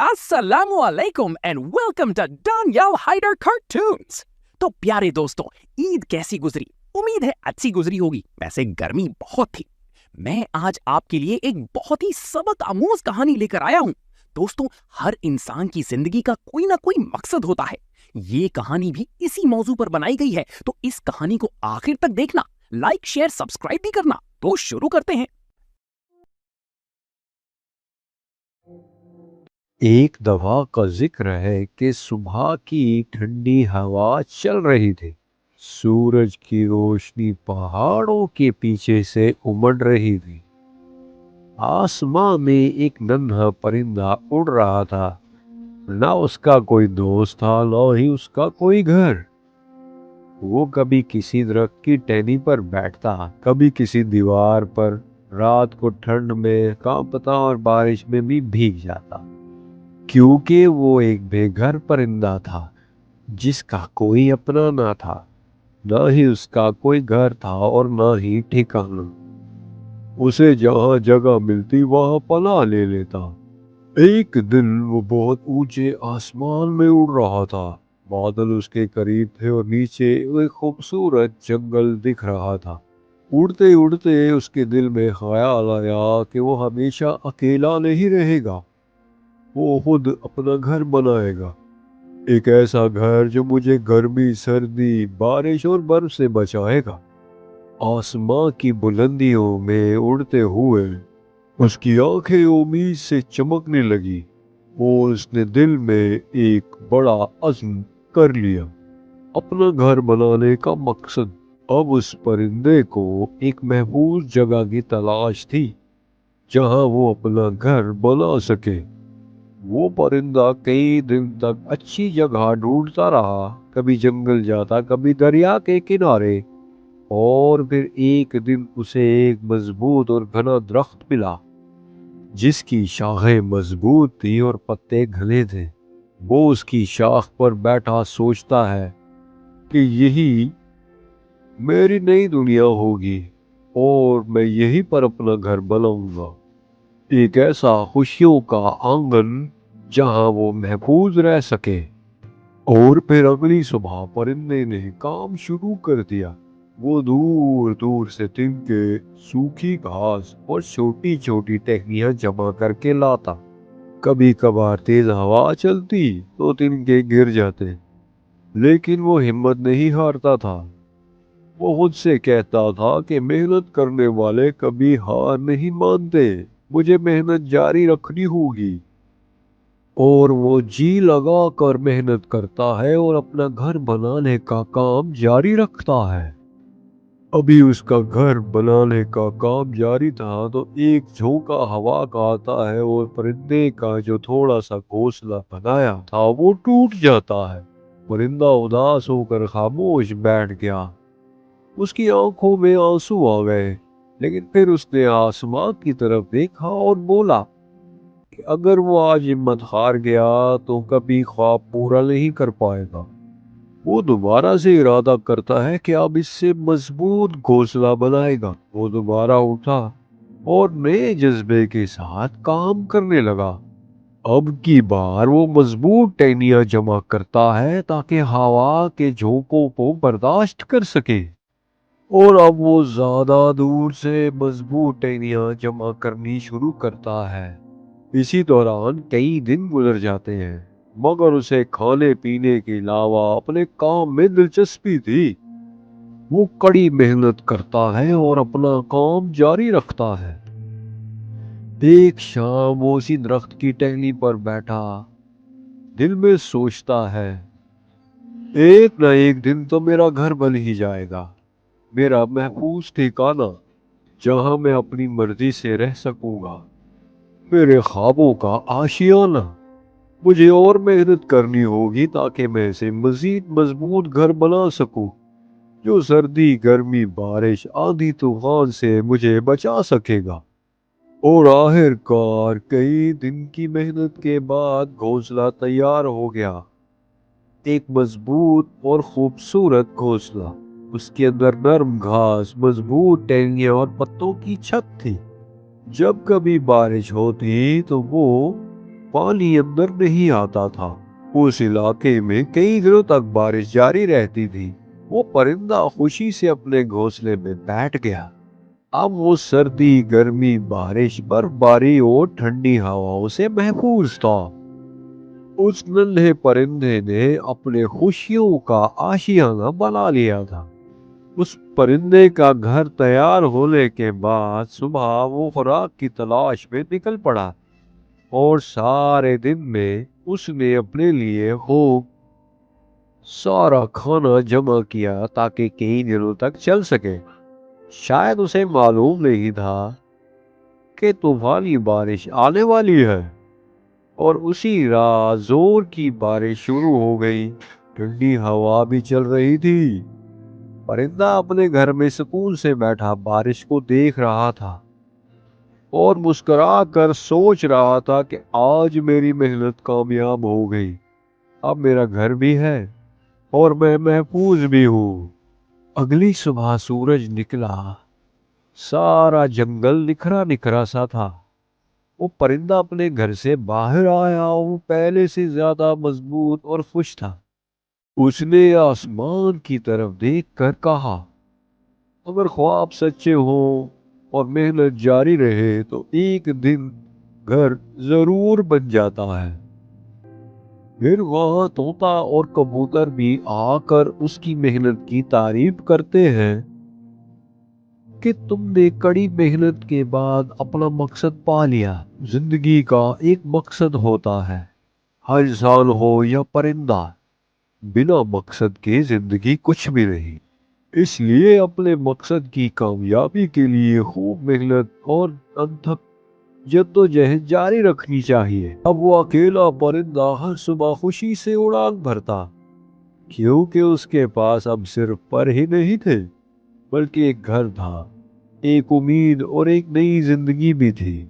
अस्सलामु अलैकुम and welcome to Daniel Haider cartoons. तो प्यारे दोस्तों, ईद कैसी गुजरी? उम्मीद है अच्छी गुजरी होगी। वैसे गर्मी बहुत थी। मैं आज आपके लिए एक बहुत ही सबक आमूज कहानी लेकर आया हूँ। दोस्तों, हर इंसान की जिंदगी का कोई ना कोई मकसद होता है। ये कहानी भी इसी मौजू पर बनाई गई है, तो इस कहानी को आखिर तक देखना, लाइक शेयर सब्सक्राइब भी करना। तो शुरू करते हैं। एक दफा का जिक्र है कि सुबह की ठंडी हवा चल रही थी। सूरज की रोशनी पहाड़ों के पीछे से उमड़ रही थी। आसमां में एक नन्हा परिंदा उड़ रहा था। ना उसका कोई दोस्त था, ना ही उसका कोई घर। वो कभी किसी दरख्त की टहनी पर बैठता, कभी किसी दीवार पर। रात को ठंड में कांपता और बारिश में भी भीग जाता, क्योंकि वो एक बेघर परिंदा था जिसका कोई अपना ना था। न ही उसका कोई घर था और न ही ठिकाना। उसे जहां जगह मिलती वहां पनाह ले लेता। एक दिन वो बहुत ऊंचे आसमान में उड़ रहा था। बादल उसके करीब थे और नीचे एक खूबसूरत जंगल दिख रहा था। उड़ते उड़ते उसके दिल में ख्याल आया कि वो हमेशा अकेला नहीं रहेगा। वो खुद अपना घर बनाएगा। एक ऐसा घर जो मुझे गर्मी, सर्दी, बारिश और बर्फ से बचाएगा। आसमां की बुलंदियों में उड़ते हुए उसकी आंखें उम्मीद से चमकने लगी और उसने दिल में एक बड़ा अज़्म कर लिया, अपना घर बनाने का मकसद। अब उस परिंदे को एक महफूज जगह की तलाश थी जहां वो अपना घर बना सके। वो परिंदा कई दिन तक अच्छी जगह ढूंढता रहा। कभी जंगल जाता, कभी दरिया के किनारे। और फिर एक दिन उसे एक मजबूत और घना दरख्त मिला जिसकी शाखें मजबूत थी और पत्ते घने थे। वो उसकी शाख पर बैठा सोचता है कि यही मेरी नई दुनिया होगी और मैं यहीं पर अपना घर बनाऊंगा। एक ऐसा खुशियों का आंगन जहां वो महफूज रह सके। और फिर अगली सुबह परिंदे ने काम शुरू कर दिया। वो दूर दूर से तिनके, सूखी घास और छोटी छोटी टहनियां जमा करके लाता। कभी कभार तेज हवा चलती तो तिनके गिर जाते, लेकिन वो हिम्मत नहीं हारता था। वो खुद से कहता था कि मेहनत करने वाले कभी हार नहीं मानते, मुझे मेहनत जारी रखनी होगी। और वो जी लगा कर मेहनत करता है और अपना घर बनाने का काम जारी रखता है। अभी उसका घर बनाने का काम जारी था तो एक झोंका हवा का आता है और परिंदे का जो थोड़ा सा घोंसला बनाया था वो टूट जाता है। परिंदा उदास होकर खामोश बैठ गया। उसकी आंखों में आंसू आ गए, लेकिन फिर उसने आसमां की तरफ देखा और बोला कि अगर वो आज हिम्मत हार गया तो कभी ख्वाब पूरा नहीं कर पाएगा। वो दोबारा से इरादा करता है कि अब इससे मजबूत घोंसला बनाएगा। वो दोबारा उठा और नए जज्बे के साथ काम करने लगा। अब की बार वो मजबूत टहनियां जमा करता है ताकि हवा के झोंकों को बर्दाश्त कर सके। और अब वो ज्यादा दूर से मजबूत टहनियां जमा करनी शुरू करता है। इसी दौरान कई दिन गुजर जाते हैं, मगर उसे खाने पीने के अलावा अपने काम में दिलचस्पी थी। वो कड़ी मेहनत करता है और अपना काम जारी रखता है। एक शाम वो उसी दरख्त की टहनी पर बैठा दिल में सोचता है, एक न एक दिन तो मेरा घर बन ही जाएगा, मेरा महफूज ठिकाना जहां मैं अपनी मर्जी से रह सकूंगा, मेरे ख्वाबों का आशियाना। मुझे और मेहनत करनी होगी ताकि मैं इसे मजीद मजबूत घर बना सकूं, जो सर्दी, गर्मी, बारिश, आंधी तूफान से मुझे बचा सकेगा। और आखिरकार कई दिन की मेहनत के बाद घोंसला तैयार हो गया। एक मजबूत और खूबसूरत घोंसला। उसके अंदर नरम घास, मजबूत टहनियां और पत्तों की छत थी। जब कभी बारिश होती तो वो پانی اندر نہیں آتا تھا۔ اس علاقے میں کئی دنوں تک بارش جاری رہتی تھی۔ وہ پرندہ خوشی سے اپنے گھونسلے میں بیٹھ گیا۔ اب وہ سردی، گرمی، بارش، برف باری اور ٹھنڈی ہواؤں سے محفوظ تھا۔ اس ننھے پرندے نے اپنے خوشیوں کا آشیانہ بنا لیا تھا۔ اس پرندے کا گھر تیار ہونے کے بعد صبح وہ خوراک کی تلاش میں نکل پڑا، اور سارے دن میں اس نے اپنے لیے خوب سارا کھانا جمع کیا تاکہ کئی دنوں تک چل سکے۔ شاید اسے معلوم نہیں تھا کہ طوفانی بارش آنے والی ہے، اور اسی رات زور کی بارش شروع ہو گئی۔ ٹھنڈی ہوا بھی چل رہی تھی۔ پرندہ اپنے گھر میں سکون سے بیٹھا بارش کو دیکھ رہا تھا، اور مسکرا کر سوچ رہا تھا کہ آج میری محنت کامیاب ہو گئی۔ اب میرا گھر بھی ہے اور میں محفوظ بھی ہوں۔ اگلی صبح سورج نکلا۔ سارا جنگل نکھرا نکھرا سا تھا۔ وہ پرندہ اپنے گھر سے باہر آیا، وہ پہلے سے زیادہ مضبوط اور خوش تھا۔ اس نے آسمان کی طرف دیکھ کر کہا، اگر خواب سچے ہوں اور محنت جاری رہے تو ایک دن گھر ضرور بن جاتا ہے۔ پھر وہاں طوطا اور کبوتر بھی آ کر اس کی محنت کی تعریف کرتے ہیں کہ تم نے کڑی محنت کے بعد اپنا مقصد پا لیا۔ زندگی کا ایک مقصد ہوتا ہے، ہر انسان ہو یا پرندہ، بنا مقصد کے زندگی کچھ بھی نہیں۔ اس لیے اپنے مقصد کی کامیابی کے لیے خوب محنت اور انتھک جدوجہد جاری رکھنی چاہیے۔ اب وہ اکیلا پرندہ ہر صبح خوشی سے اڑان بھرتا، کیونکہ اس کے پاس اب صرف پر ہی نہیں تھے، بلکہ ایک گھر تھا، ایک امید اور ایک نئی زندگی بھی تھی۔